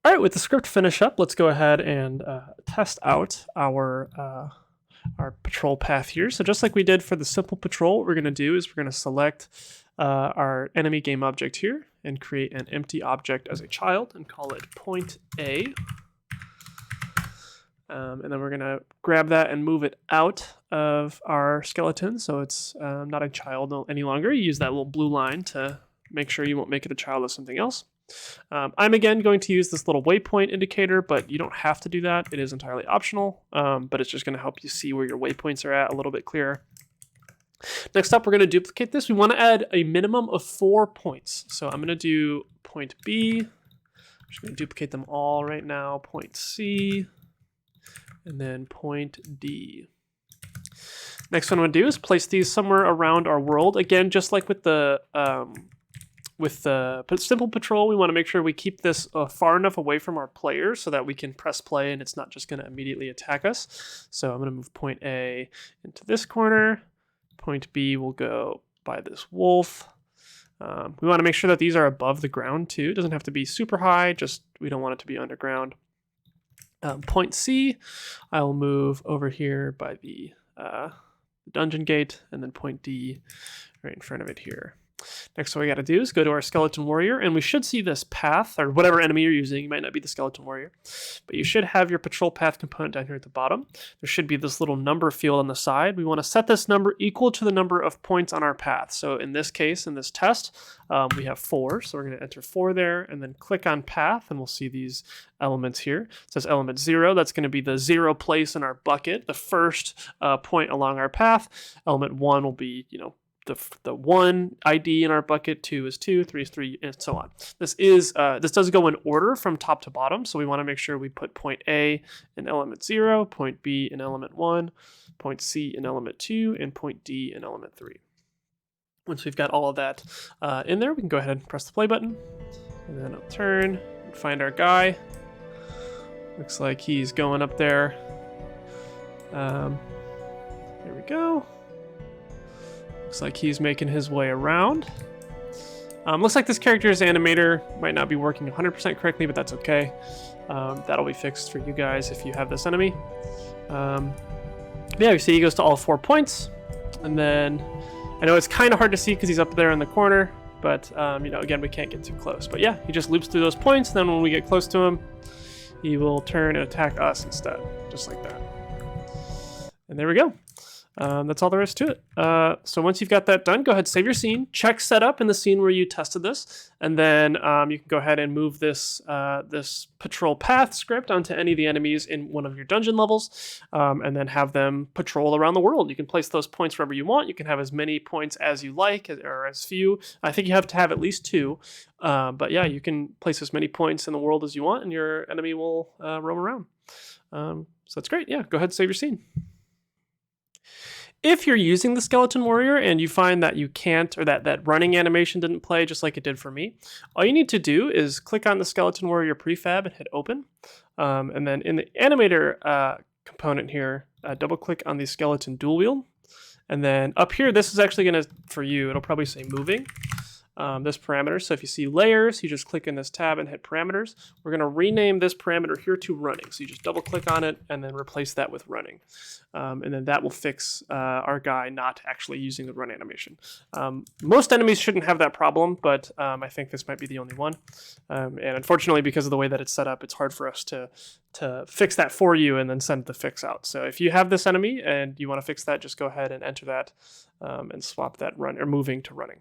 All right, with the script finished up, let's go ahead and test out our patrol path here. So just like we did for the simple patrol, what we're going to do is we're going to select our enemy game object here and create an empty object as a child and call it point A. And then we're going to grab that and move it out of our skeleton so it's not a child any longer. You use that little blue line to make sure you won't make it a child of something else. I'm again going to use this little waypoint indicator, but you don't have to do that. It is entirely optional, but it's just going to help you see where your waypoints are at a little bit clearer. Next up, we're going to duplicate this. We want to add a minimum of 4 points. So I'm going to do point B. I'm just going to duplicate them all right now. Point C, and then point D. Next one I'm going to do is place these somewhere around our world. Again, just like with the simple patrol, we want to make sure we keep this far enough away from our players so that we can press play and it's not just going to immediately attack us. So I'm going to move point A into this corner. Point B will go by this wolf. We want to make sure that these are above the ground too. It doesn't have to be super high, just we don't want it to be underground. Point C, I'll move over here by the dungeon gate, and then point D right in front of it here. Next, what we got to do is go to our skeleton warrior, and we should see this path, or whatever enemy you're using. You might not be the skeleton warrior, but you should have your patrol path component down here at the bottom. There should be this little number field on the side. We want to set this number equal to the number of points on our path. So in this case, in this test, we have 4. So we're going to enter 4 there, and then click on path, and we'll see these elements here. It says element 0. That's going to be the 0 place in our bucket, the first point along our path. Element 1 will be, the 1 ID in our bucket, 2 is 2, 3 is 3, and so on. This does go in order from top to bottom, so we want to make sure we put point A in element 0, point B in element 1, point C in element 2, and point D in element 3. Once we've got all of that in there, we can go ahead and press the play button, and then I'll turn and find our guy. Looks like he's going up there. Here we go. Looks like he's making his way around. Looks like this character's animator might not be working 100% correctly, but that's okay. That'll be fixed for you guys if you have this enemy. Yeah, you see he goes to all 4 points. And then, I know it's kind of hard to see because he's up there in the corner, but again, we can't get too close. But yeah, he just loops through those points, and then when we get close to him, he will turn and attack us instead, just like that. And there we go. That's all there is to it. So once you've got that done, go ahead and save your scene. Check setup in the scene where you tested this, and then you can go ahead and move this this patrol path script onto any of the enemies in one of your dungeon levels, and then have them patrol around the world. You can place those points wherever you want. You can have as many points as you like, or as few. I think you have to have at least 2. But yeah, you can place as many points in the world as you want, and your enemy will roam around. So that's great. Yeah, go ahead and save your scene. If you're using the skeleton warrior and you find that you can't, or that running animation didn't play just like it did for me, all you need to do is click on the skeleton warrior prefab and hit open. And then in the animator component here, double click on the skeleton dual wheel. And then up here, this is actually going to, for you, it'll probably say moving. This parameter. So if you see layers, you just click in this tab and hit parameters. We're going to rename this parameter here to running. So you just double click on it and then replace that with running. And then that will fix our guy not actually using the run animation. Most enemies shouldn't have that problem, but I think this might be the only one. And unfortunately, because of the way that it's set up, it's hard for us to fix that for you and then send the fix out. So if you have this enemy and you want to fix that, just go ahead and enter that and swap that run or moving to running.